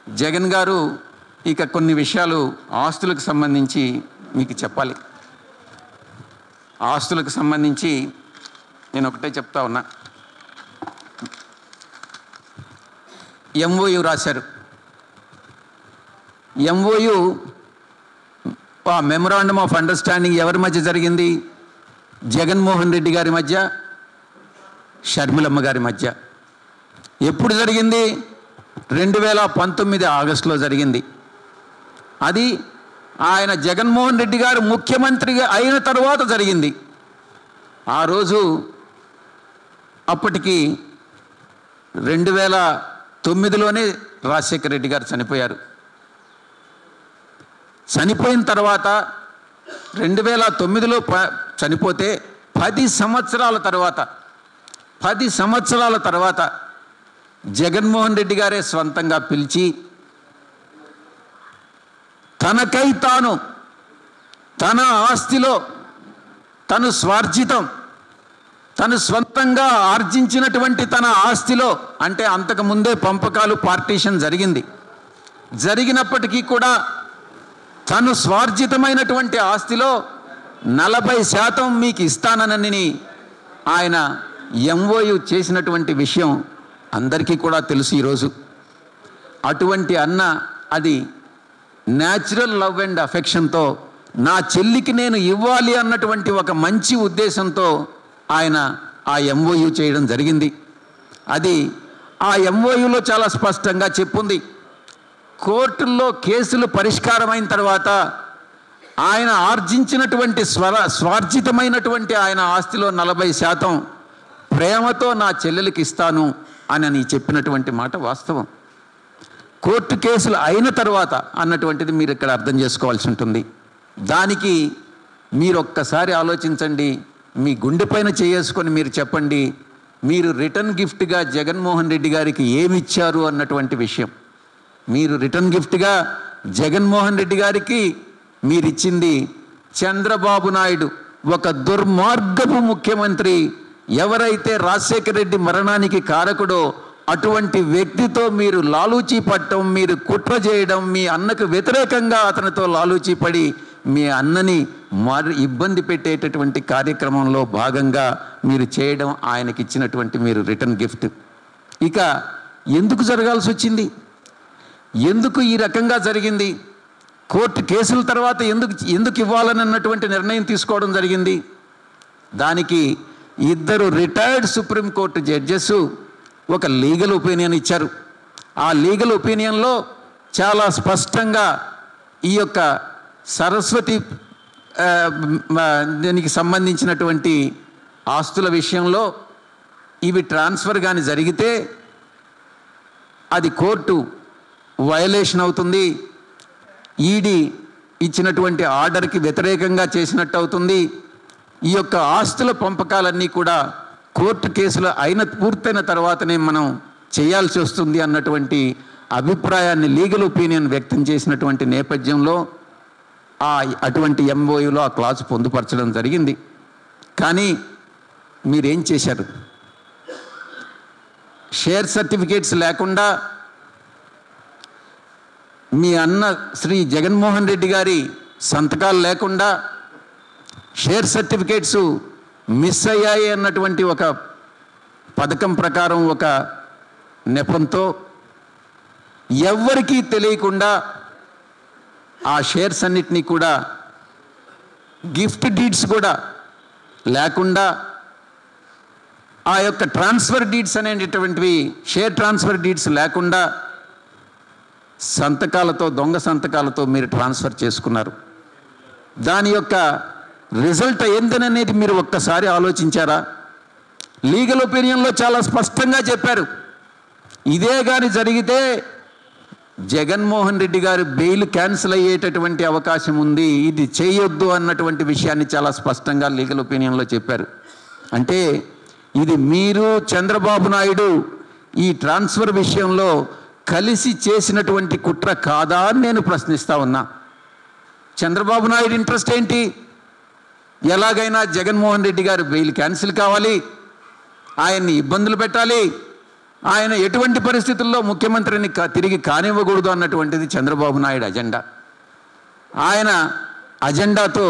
జగన్ గారు ఇక కొన్ని విషయాలు ఆస్తులకు సంబంధించి మీకు చెప్పాలి. ఆస్తులకు సంబంధించి నేను ఒకటే చెప్తా ఉన్నా. ఎంఓయు రాశారు. ఎంఓయు మెమొరాండమ్ ఆఫ్ అండర్స్టాండింగ్ ఎవరి మధ్య జరిగింది? జగన్మోహన్ రెడ్డి గారి మధ్య, షర్మిలమ్మ గారి మధ్య. ఎప్పుడు జరిగింది? 2019 ఆగస్టులో జరిగింది. అది ఆయన జగన్మోహన్ రెడ్డి గారు ముఖ్యమంత్రిగా అయిన తర్వాత జరిగింది. ఆ రోజు అప్పటికి 2009లోనే రాజశేఖర రెడ్డి గారు చనిపోయారు. చనిపోయిన తర్వాత 2009లో చనిపోతే 10 సంవత్సరాల తర్వాత జగన్మోహన్ రెడ్డి గారే స్వంతంగా పిలిచి తనకై తాను తన ఆస్తిలో తను స్వార్జితం, తను స్వంతంగా ఆర్జించినటువంటి తన ఆస్తిలో, అంటే అంతకుముందే పంపకాలు పార్టీషన్ జరిగినప్పటికీ కూడా తను స్వార్జితమైనటువంటి ఆస్తిలో 40% మీకు ఇస్తానని ఆయన ఎంఓయు చేసినటువంటి విషయం అందరికీ కూడా తెలుసు. ఈరోజు అటువంటి అన్న అది న్యాచురల్ లవ్ అండ్ అఫెక్షన్తో నా చెల్లికి నేను ఇవ్వాలి అన్నటువంటి ఒక మంచి ఉద్దేశంతో ఆయన ఆ ఎంఓయు చేయడం జరిగింది. అది ఆ ఎంఓయులో చాలా స్పష్టంగా చెప్పుంది. కోర్టుల్లో కేసులు పరిష్కారమైన తర్వాత ఆయన ఆర్జించినటువంటి స్వార్జితమైనటువంటి ఆయన ఆస్తిలో 40% ప్రేమతో నా చెల్లెలకి ఇస్తాను అని చెప్పినటువంటి మాట వాస్తవం. కోర్టు కేసులు అయిన తర్వాత అన్నటువంటిది మీరు ఇక్కడ అర్థం చేసుకోవాల్సి ఉంటుంది. దానికి మీరు ఒక్కసారి ఆలోచించండి. మీ గుండెపైన చేసుకొని మీరు చెప్పండి, మీరు రిటర్న్ గిఫ్ట్గా జగన్మోహన్ రెడ్డి గారికి ఏమి ఇచ్చారు అన్నటువంటి విషయం. మీరు రిటర్న్ గిఫ్ట్గా జగన్మోహన్ రెడ్డి గారికి మీరిచ్చింది చంద్రబాబు నాయుడు, ఒక దుర్మార్గపు ముఖ్యమంత్రి. ఎవరైతే రాజశేఖర రెడ్డి మరణానికి కారకుడో అటువంటి వ్యక్తితో మీరు లాలూచీ పట్టడం, మీరు కుట్ర చేయడం, మీ అన్నకు వ్యతిరేకంగా అతనితో లాలూచీ పడి మీ అన్నని ఇబ్బంది పెట్టేటటువంటి కార్యక్రమంలో భాగంగా మీరు చేయడం ఆయనకి ఇచ్చినటువంటి మీరు రిటర్న్ గిఫ్ట్. ఇక ఎందుకు జరగాల్సి వచ్చింది? ఎందుకు ఈ రకంగా జరిగింది? కోర్టు కేసుల తర్వాత ఎందుకు ఇవ్వాలని అన్నటువంటి నిర్ణయం తీసుకోవడం జరిగింది? దానికి 2 రిటైర్డ్ సుప్రీంకోర్టు జడ్జెస్ ఒక లీగల్ ఒపీనియన్ ఇచ్చారు. ఆ లీగల్ ఒపీనియన్లో చాలా స్పష్టంగా ఈ యొక్క సరస్వతి దీనికి సంబంధించినటువంటి ఆస్తుల విషయంలో ఇవి ట్రాన్స్ఫర్ కానీ జరిగితే అది కోర్టు వయలేషన్ అవుతుంది, ఈడీ ఇచ్చినటువంటి ఆర్డర్కి వ్యతిరేకంగా చేసినట్టు అవుతుంది. ఈ యొక్క ఆస్తుల పంపకాలన్నీ కూడా కోర్టు కేసులు పూర్తయిన తర్వాతనే మనం చేయాల్సి వస్తుంది అన్నటువంటి అభిప్రాయాన్ని లీగల్ ఒపీనియన్ వ్యక్తం చేసినటువంటి నేపథ్యంలో అటువంటి ఎంఓయూలో ఆ క్లాజ్ పొందుపరచడం జరిగింది. కానీ మీరేం చేశారు? షేర్ సర్టిఫికేట్స్ లేకుండా మీ అన్న శ్రీ జగన్మోహన్ రెడ్డి గారి సంతకాలు లేకుండా షేర్ సర్టిఫికేట్స్ మిస్ అయ్యాయి అన్నటువంటి ఒక పథకం ప్రకారం ఒక నెపంతో ఎవ్వరికీ తెలియకుండా ఆ షేర్స్ అన్నిటినీ కూడా గిఫ్ట్ డీడ్స్ కూడా లేకుండా ఆ యొక్క ట్రాన్స్ఫర్ డీడ్స్ అనేటటువంటివి షేర్ ట్రాన్స్ఫర్ డీడ్స్ లేకుండా సంతకాలతో దొంగ సంతకాలతో మీరు ట్రాన్స్ఫర్ చేసుకున్నారు. దాని యొక్క రిజల్ట్ ఏందనేది మీరు ఒక్కసారి ఆలోచించారా? లీగల్ ఒపీనియన్లో చాలా స్పష్టంగా చెప్పారు. ఇదే కానీ జరిగితే జగన్మోహన్ రెడ్డి గారు బెయిల్ క్యాన్సిల్ అయ్యేటటువంటి అవకాశం ఉంది, ఇది చేయొద్దు అన్నటువంటి విషయాన్ని చాలా స్పష్టంగా లీగల్ ఒపీనియన్లో చెప్పారు. అంటే ఇది మీరు చంద్రబాబు నాయుడు ఈ ట్రాన్స్ఫర్ విషయంలో కలిసి చేసినటువంటి కుట్ర కాదా అని నేను ప్రశ్నిస్తా ఉన్నా. చంద్రబాబు నాయుడు ఇంట్రెస్ట్ ఏంటి? ఎలాగైనా జగన్మోహన్ రెడ్డి గారు బెయిల్ క్యాన్సిల్ కావాలి, ఆయన్ని ఇబ్బందులు పెట్టాలి, ఆయన ఎటువంటి పరిస్థితుల్లో ముఖ్యమంత్రిని తిరిగి కానివ్వకూడదు అన్నటువంటిది చంద్రబాబు నాయుడు అజెండా. ఆయన అజెండాతో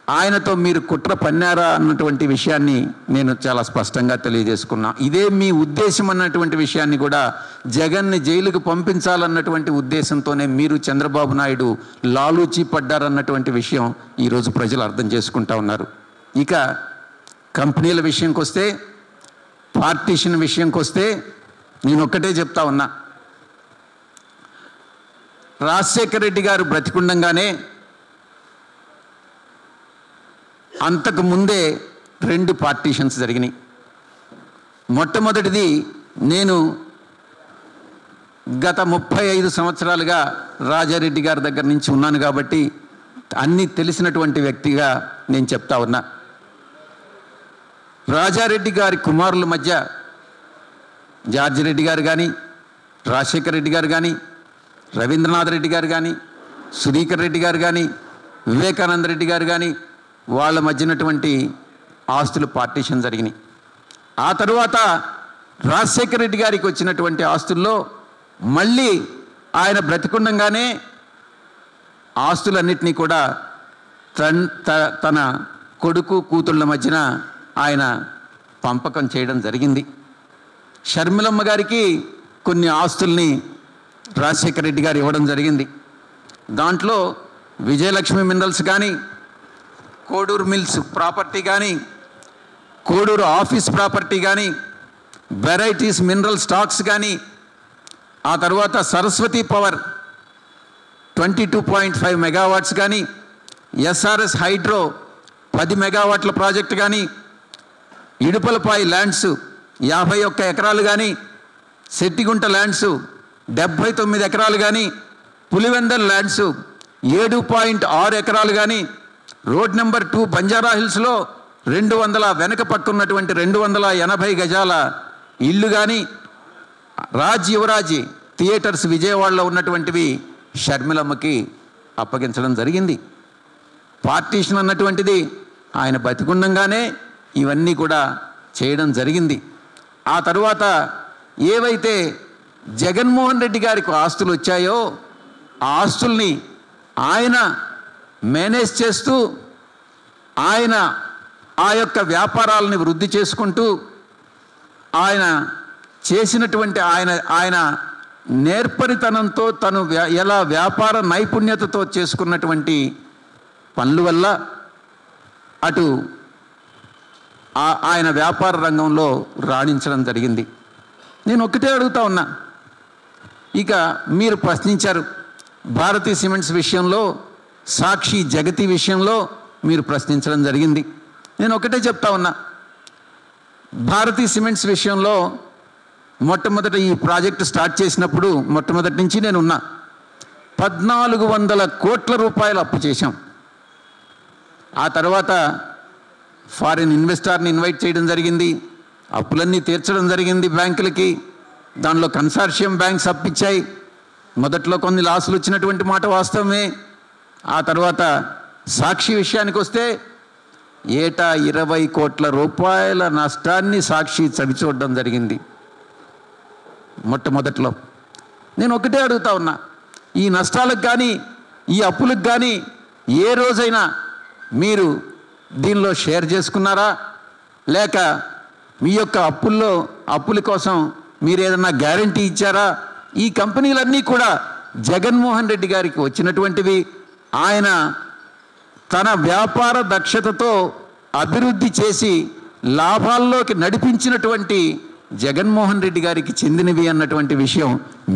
ఆయనతో మీరు కుట్ర పన్నారా అన్నటువంటి విషయాన్ని నేను చాలా స్పష్టంగా తెలియజేసుకున్నా. ఇదే మీ ఉద్దేశం అన్నటువంటి విషయాన్ని కూడా జగన్ని జైలుకు పంపించాలన్నటువంటి ఉద్దేశంతోనే మీరు చంద్రబాబు నాయుడు లాలూచి పడ్డారన్నటువంటి విషయం ఈరోజు ప్రజలు అర్థం చేసుకుంటా ఉన్నారు. ఇక కంపెనీల విషయంకి వస్తే, పార్టీషన్ విషయంకి వస్తే నేను ఒక్కటే చెప్తా ఉన్నా. రాజశేఖర రెడ్డి గారు బ్రతికుండంగానే అంతకు ముందే 2 పార్టీషన్స్ జరిగినాయి. మొట్టమొదటిది, నేను గత 35 సంవత్సరాలుగా రాజారెడ్డి గారి దగ్గర నుంచి ఉన్నాను కాబట్టి అన్నీ తెలిసినటువంటి వ్యక్తిగా నేను చెప్తా ఉన్నా. రాజారెడ్డి గారి కుమారుల మధ్య జార్జి రెడ్డి గారు కానీ, రాజశేఖర రెడ్డి గారు కానీ, రవీంద్రనాథ్ రెడ్డి గారు కానీ, సుధీకర్ రెడ్డి గారు కానీ, వివేకానంద రెడ్డి గారు కానీ, వాళ్ళ మధ్యనటువంటి ఆస్తులు పార్టీషన్ జరిగినాయి. ఆ తరువాత రాజశేఖర రెడ్డి గారికి వచ్చినటువంటి ఆస్తుల్లో మళ్ళీ ఆయన బ్రతికుండంగానే ఆస్తులన్నింటినీ కూడా తన కొడుకు కూతుళ్ళ మధ్యన ఆయన పంపకం చేయడం జరిగింది. షర్మిలమ్మ గారికి కొన్ని ఆస్తుల్ని రాజశేఖర రెడ్డి గారు ఇవ్వడం జరిగింది. దాంట్లో విజయలక్ష్మి మినరల్స్ కానీ, కోడూరు మిల్స్ ప్రాపర్టీ కానీ, కోడూరు ఆఫీస్ ప్రాపర్టీ కానీ, వెరైటీస్ మినరల్ స్టాక్స్ కానీ, ఆ తర్వాత సరస్వతి పవర్ 22.5 మెగావాట్స్ కానీ, ఎస్ఆర్ఎస్ హైడ్రో 10 మెగావాట్ల ప్రాజెక్టు కానీ, ఇడుపలపాయి ల్యాండ్స్ 51 ఎకరాలు కానీ, సెట్టిగుంట ల్యాండ్స్ 79 ఎకరాలు కానీ, పులివెందల్ ల్యాండ్స్ 7.6 ఎకరాలు కానీ, రోడ్ నెంబర్ 2 బంజారా హిల్స్లో 200 వెనక పక్కున్నటువంటి 280 గజాల ఇల్లు కానీ, రాజ్ యువరాజ్ థియేటర్స్ విజయవాడలో ఉన్నటువంటివి షర్మిలమ్మకి అప్పగించడం జరిగింది. పార్టీషన్ అన్నటువంటిది ఆయన బతికుండంగానే ఇవన్నీ కూడా చేయడం జరిగింది. ఆ తరువాత ఏవైతే జగన్మోహన్ రెడ్డి గారికి ఆస్తులు వచ్చాయో ఆ ఆస్తుల్ని ఆయన మేనేజ్ చేస్తూ, ఆయన ఆ యొక్క వ్యాపారాలని వృద్ధి చేసుకుంటూ, ఆయన చేసినటువంటి ఆయన నేర్పరితనంతో తను ఎలా వ్యాపార నైపుణ్యతతో చేసుకున్నటువంటి పనుల వల్ల అటు ఆయన వ్యాపార రంగంలో రాణించడం జరిగింది. నేను ఒక్కటే అడుగుతా ఉన్నా. ఇక మీరు ప్రశ్నించారు భారతీ సిమెంట్స్ విషయంలో, సాక్షి జగతి విషయంలో మీరు ప్రశ్నించడం జరిగింది. నేను ఒకటే చెప్తా ఉన్నా. భారతీ సిమెంట్స్ విషయంలో మొట్టమొదట ఈ ప్రాజెక్టు స్టార్ట్ చేసినప్పుడు మొట్టమొదటి నుంచి నేను ఉన్నా. 1400 కోట్ల రూపాయలు అప్పు చేశాం. ఆ తర్వాత ఫారిన్ ఇన్వెస్టర్ని ఇన్వైట్ చేయడం జరిగింది, అప్పులన్నీ తీర్చడం జరిగింది బ్యాంకులకి. దానిలో కన్సార్షియం బ్యాంక్స్ అప్పిచ్చాయి. మొదట్లో కొన్ని లాసులు వచ్చినటువంటి మాట వాస్తవమే. ఆ తర్వాత సాక్షి విషయానికి వస్తే ఏటా 20 కోట్ల రూపాయల నష్టాన్ని సాక్షి చవిచూడడం జరిగింది మొట్టమొదట్లో. నేను ఒకటే అడుగుతా ఉన్నా, ఈ నష్టాలకు కానీ ఈ అప్పులకు కానీ ఏ రోజైనా మీరు దీనిలో షేర్ చేసుకున్నారా? లేక మీ యొక్క అప్పుల కోసం మీరు ఏదన్నా గ్యారంటీ ఇచ్చారా? ఈ కంపెనీలన్నీ కూడా జగన్మోహన్ రెడ్డి గారికి వచ్చినటువంటివి. ఆయన తన వ్యాపార దక్షతతో అభివృద్ధి చేసి లాభాల్లోకి నడిపించినటువంటి జగన్మోహన్ రెడ్డి గారికి చెందినవి అన్నటువంటి విషయం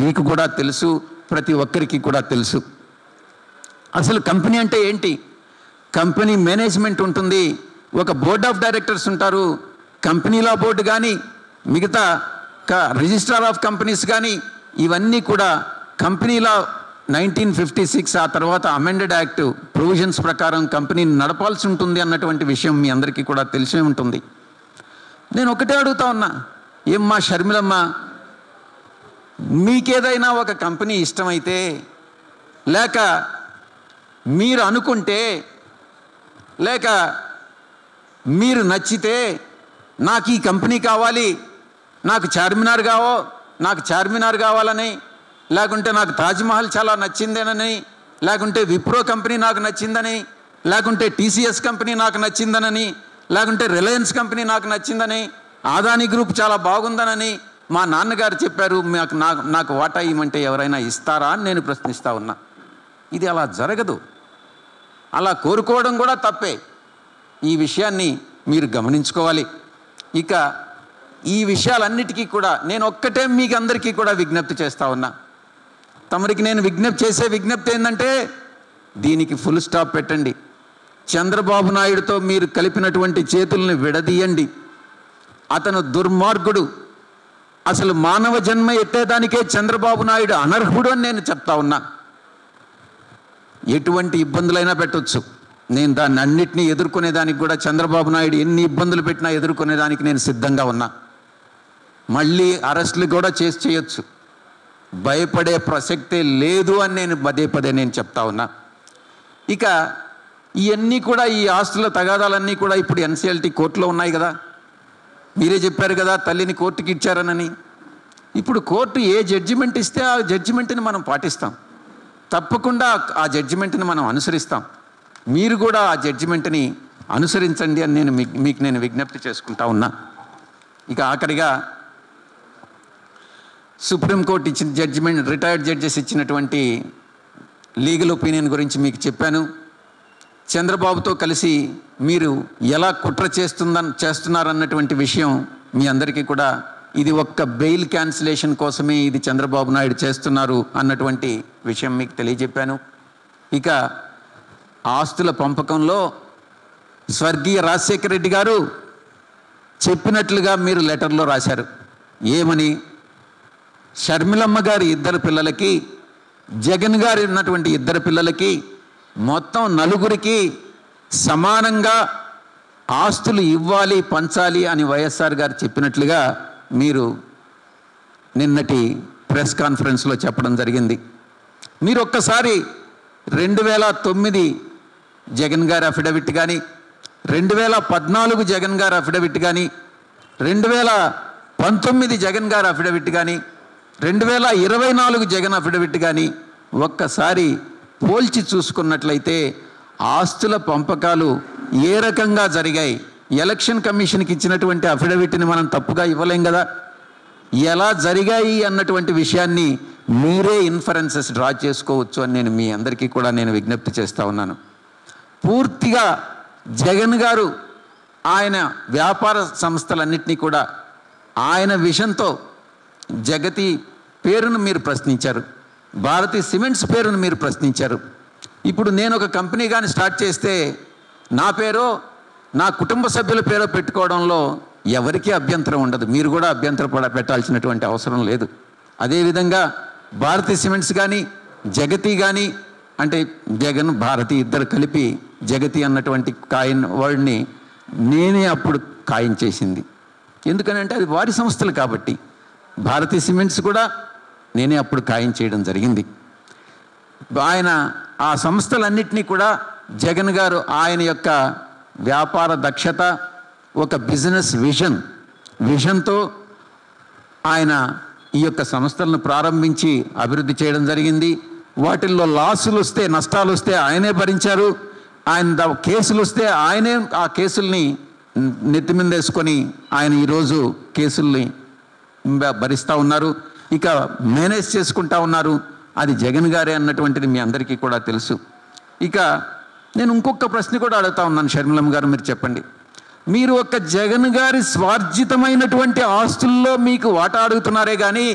మీకు కూడా తెలుసు, ప్రతి ఒక్కరికి కూడా తెలుసు. అసలు కంపెనీ అంటే ఏంటి? కంపెనీ మేనేజ్మెంట్ ఉంటుంది, ఒక బోర్డ్ ఆఫ్ డైరెక్టర్స్ ఉంటారు. కంపెనీ లా బోర్డు కానీ, మిగతా రిజిస్ట్రార్ ఆఫ్ కంపెనీస్ కానీ, ఇవన్నీ కూడా కంపెనీ లా 1956 ఆ తర్వాత అమెండెడ్ యాక్ట్ ప్రొవిజన్స్ ప్రకారం కంపెనీని నడపాల్సి ఉంటుంది అన్నటువంటి విషయం మీ అందరికీ కూడా తెలిసే ఉంటుంది. నేను ఒకటే అడుగుతా ఉన్నా, ఏమ్మా షర్మిలమ్మ, మీకేదైనా ఒక కంపెనీ ఇష్టమైతే, లేక మీరు అనుకుంటే, లేక మీరు నచ్చితే, నాకు ఈ కంపెనీ కావాలి, నాకు చార్మినార్ కావాలని, లేకుంటే నాకు తాజ్మహల్ చాలా నచ్చిందేనని, లేకుంటే విప్రో కంపెనీ నాకు నచ్చిందని, లేకుంటే టీసీఎస్ కంపెనీ నాకు నచ్చిందనని, లేకుంటే రిలయన్స్ కంపెనీ నాకు నచ్చిందని, ఆదాని గ్రూప్ చాలా బాగుందనని మా నాన్నగారు చెప్పారు, నాకు వాటా ఇవ్వమంటే ఎవరైనా ఇస్తారా అని నేను ప్రశ్నిస్తూ ఉన్నా. ఇది అలా జరగదు. అలా కోరుకోవడం కూడా తప్పే. ఈ విషయాన్ని మీరు గమనించుకోవాలి. ఇక ఈ విషయాలన్నిటికీ కూడా నేను ఒక్కటే మీకు అందరికీ కూడా విజ్ఞప్తి చేస్తూ ఉన్నా. తమరికి నేను చేసే విజ్ఞప్తి ఏంటంటే, దీనికి ఫుల్ స్టాప్ పెట్టండి. చంద్రబాబు నాయుడుతో మీరు కలిపినటువంటి చేతుల్ని విడదీయండి. అతను దుర్మార్గుడు. అసలు మానవ జన్మ ఎత్తేదానికే చంద్రబాబు నాయుడు అనర్హుడు అని నేను చెప్తా ఉన్నా. ఎటువంటి ఇబ్బందులైనా పెట్టవచ్చు. నేను దాన్ని అన్నిటినీ ఎదుర్కొనేదానికి కూడా, చంద్రబాబు నాయుడు ఎన్ని ఇబ్బందులు పెట్టినా ఎదుర్కొనేదానికి నేను సిద్ధంగా ఉన్నా. మళ్ళీ అరెస్టులు కూడా చేయొచ్చు. భయపడే ప్రసక్తే లేదు అని నేను పదే నేను చెప్తా ఉన్నా. ఇక ఇవన్నీ కూడా, ఈ ఆస్తుల తగాదాలన్నీ కూడా ఇప్పుడు ఎన్సీఎల్టీ కోర్టులో ఉన్నాయి కదా. మీరే చెప్పారు కదా తల్లిని కోర్టుకి ఇచ్చారనని. ఇప్పుడు కోర్టు ఏ జడ్జిమెంట్ ఇస్తే ఆ జడ్జిమెంట్ని మనం పాటిస్తాం. తప్పకుండా ఆ జడ్జిమెంట్ని మనం అనుసరిస్తాం. మీరు కూడా ఆ జడ్జిమెంట్ని అనుసరించండి అని మీకు నేను విజ్ఞప్తి చేసుకుంటా ఉన్నా. ఇక ఆఖరిగా సుప్రీంకోర్టు ఇచ్చిన జడ్జిమెంట్, రిటైర్డ్ జడ్జెస్ ఇచ్చినటువంటి లీగల్ ఒపీనియన్ గురించి మీకు చెప్పాను. చంద్రబాబుతో కలిసి మీరు ఎలా కుట్ర చేస్తున్నారన్నటువంటి విషయం మీ అందరికీ కూడా, ఇది ఒక్క బెయిల్ క్యాన్సిలేషన్ కోసమే ఇది చంద్రబాబు నాయుడు చేస్తున్నారు అన్నటువంటి విషయం మీకు తెలియజెప్పాను. ఇక ఆస్తుల పంపకంలో స్వర్గీయ రాజశేఖర రెడ్డి గారు చెప్పినట్లుగా మీరు లెటర్లో రాశారు. ఏమని? షర్మిలమ్మ గారి 2 పిల్లలకి, జగన్ గారి ఉన్నటువంటి 2 పిల్లలకి, మొత్తం 4 సమానంగా ఆస్తులు ఇవ్వాలి, పంచాలి అని వైఎస్ఆర్ గారు చెప్పినట్లుగా మీరు నిన్నటి ప్రెస్ కాన్ఫరెన్స్లో చెప్పడం జరిగింది. మీరు ఒక్కసారి 2009 జగన్ గారి అఫిడవిట్ కానీ, 2014 జగన్ గారి అఫిడవిట్ కానీ, 2019 జగన్ గారి అఫిడవిట్ కానీ, 2024 జగన్ అఫిడవిట్ కానీ ఒక్కసారి పోల్చి చూసుకున్నట్లయితే ఆస్తుల పంపకాలు ఏ రకంగా జరిగాయి, ఎలక్షన్ కమిషన్కి ఇచ్చినటువంటి అఫిడవిట్ని మనం తప్పుగా ఇవ్వలేం కదా. ఎలా జరిగాయి అన్నటువంటి విషయాన్ని మీరే ఇన్ఫరెన్సెస్ డ్రా చేసుకోవచ్చు అని నేను మీ అందరికీ కూడా నేను విజ్ఞప్తి చేస్తూ ఉన్నాను. పూర్తిగా జగన్ గారు ఆయన వ్యాపార సంస్థలన్నింటినీ కూడా ఆయన విషన్తో, జగతి పేరును మీరు ప్రశ్నించారు, భారతీ సిమెంట్స్ పేరును మీరు ప్రశ్నించారు. ఇప్పుడు నేను ఒక కంపెనీ కానీ స్టార్ట్ చేస్తే నా పేరో నా కుటుంబ సభ్యుల పేరో పెట్టుకోవడంలో ఎవరికీ అభ్యంతరం ఉండదు. మీరు కూడా అభ్యంతరం పెట్టాల్సినటువంటి అవసరం లేదు. అదేవిధంగా భారతీ సిమెంట్స్ కానీ, జగతి కానీ, అంటే జగన్ భారతి ఇద్దరు కలిపి జగతి అన్నటువంటి వర్డ్ని నేనే అప్పుడు ఖాయం చేసింది. ఎందుకనంటే అది వారి సంస్థలు కాబట్టి. భారతీ సిమెంట్స్ కూడా నేనే అప్పుడు ఖాయం చేయడం జరిగింది. ఆయన ఆ సంస్థలన్నింటినీ కూడా జగన్ గారు ఆయన యొక్క వ్యాపార దక్షత, ఒక బిజినెస్ విజన్తో ఆయన ఈ యొక్క సంస్థలను ప్రారంభించి అభివృద్ధి చేయడం జరిగింది. వాటిల్లో లాసులు వస్తే, నష్టాలు వస్తే ఆయనే భరించారు. ఆయన కేసులు వస్తే ఆయనే ఆ కేసుల్ని నెత్తిమిందేసుకొని ఆయన ఈరోజు కేసుల్ని భరిస్తూ ఉన్నారు. ఇక మేనేజ్ చేసుకుంటా ఉన్నారు. అది జగన్ గారే అన్నటువంటిది మీ అందరికీ కూడా తెలుసు. ఇక నేను ఇంకొక ప్రశ్న కూడా అడుగుతా ఉన్నాను. షర్మిలమ్మ గారు, మీరు చెప్పండి, మీరు ఒక జగన్ గారి స్వార్జితమైనటువంటి ఆస్తుల్లో మీకు వాటా అడుగుతున్నారే కానీ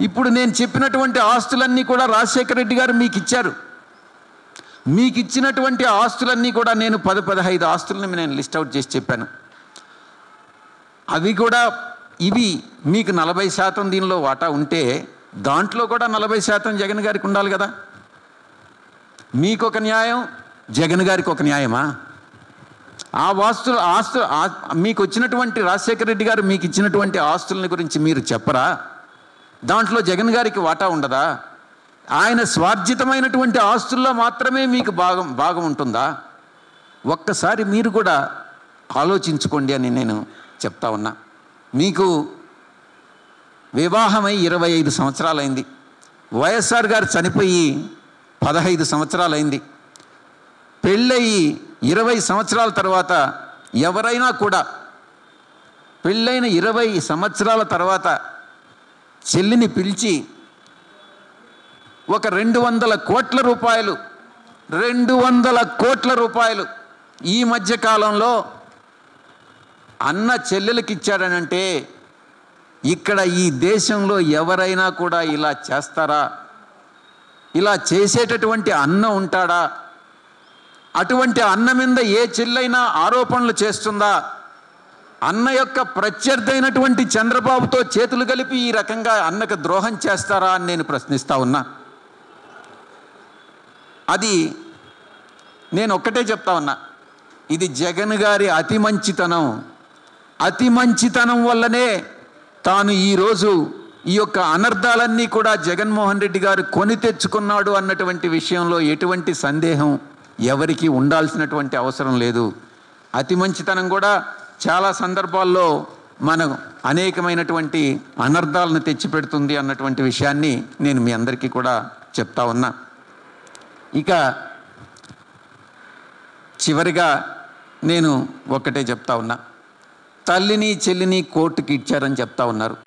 ఇప్పుడు నేను చెప్పినటువంటి ఆస్తులన్నీ కూడా రాజశేఖర రెడ్డి గారు మీకు ఇచ్చారు. మీకు ఇచ్చినటువంటి ఆస్తులన్నీ కూడా నేను 10-15 ఆస్తులని నేను లిస్ట్ అవుట్ చేసి చెప్పాను. అవి కూడా ఇవి మీకు 40% దీనిలో వాటా ఉంటే దాంట్లో కూడా 40% జగన్ గారికి ఉండాలి కదా. మీకు ఒక న్యాయం, జగన్ గారికి ఒక న్యాయమా? ఆ ఆస్తులు మీకు వచ్చినటువంటి రాజశేఖర రెడ్డి గారు మీకు ఇచ్చినటువంటి ఆస్తులని గురించి మీరు చెప్పరా? దాంట్లో జగన్ గారికి వాటా ఉండదా? ఆయన స్వార్జితమైనటువంటి ఆస్తుల్లో మాత్రమే మీకు భాగం ఉంటుందా? ఒక్కసారి మీరు కూడా ఆలోచించుకోండి అని నేను చెప్తా ఉన్నా. మీకు వివాహమై 25 సంవత్సరాలైంది. వైఎస్ఆర్ గారు చనిపోయి 15 సంవత్సరాలైంది. పెళ్ళయి 20 సంవత్సరాల తర్వాత ఎవరైనా కూడా పెళ్ళైన 20 సంవత్సరాల తర్వాత చెల్లిని పిలిచి ఒక 200 కోట్ల రూపాయలు ఈ మధ్య కాలంలో అన్న చెల్లెలకి ఇచ్చాడనంటే ఇక్కడ ఈ దేశంలో ఎవరైనా కూడా ఇలా చేస్తారా? ఇలా చేసేటటువంటి అన్న ఉంటాడా? అటువంటి అన్న మీద ఏ చెల్లైనా ఆరోపణలు చేస్తుందా? అన్న యొక్క ప్రత్యర్థి అయినటువంటి చంద్రబాబుతో చేతులు కలిపి ఈ రకంగా అన్నకు ద్రోహం చేస్తారా అని నేను ప్రశ్నిస్తా ఉన్నా. అది నేను ఒక్కటే చెప్తా ఉన్నా, ఇది జగన్ గారి అతి మంచితనం వల్లనే తాను ఈరోజు ఈ యొక్క అనర్థాలన్నీ కూడా జగన్మోహన్ రెడ్డి గారు కొని తెచ్చుకున్నాడు అన్నటువంటి విషయంలో ఎటువంటి సందేహం ఎవరికి ఉండాల్సినటువంటి అవసరం లేదు. అతి మంచితనం కూడా చాలా సందర్భాల్లో మనం అనేకమైనటువంటి అనర్థాలను తెచ్చిపెడుతుంది అన్నటువంటి విషయాన్ని నేను మీ అందరికీ కూడా చెప్తా ఉన్నా. ఇక చివరిగా నేను ఒక్కటే చెప్తా ఉన్నా, తల్లిని చెల్లిని కోర్టుకి ఇచ్చారని చెప్తా ఉన్నారు.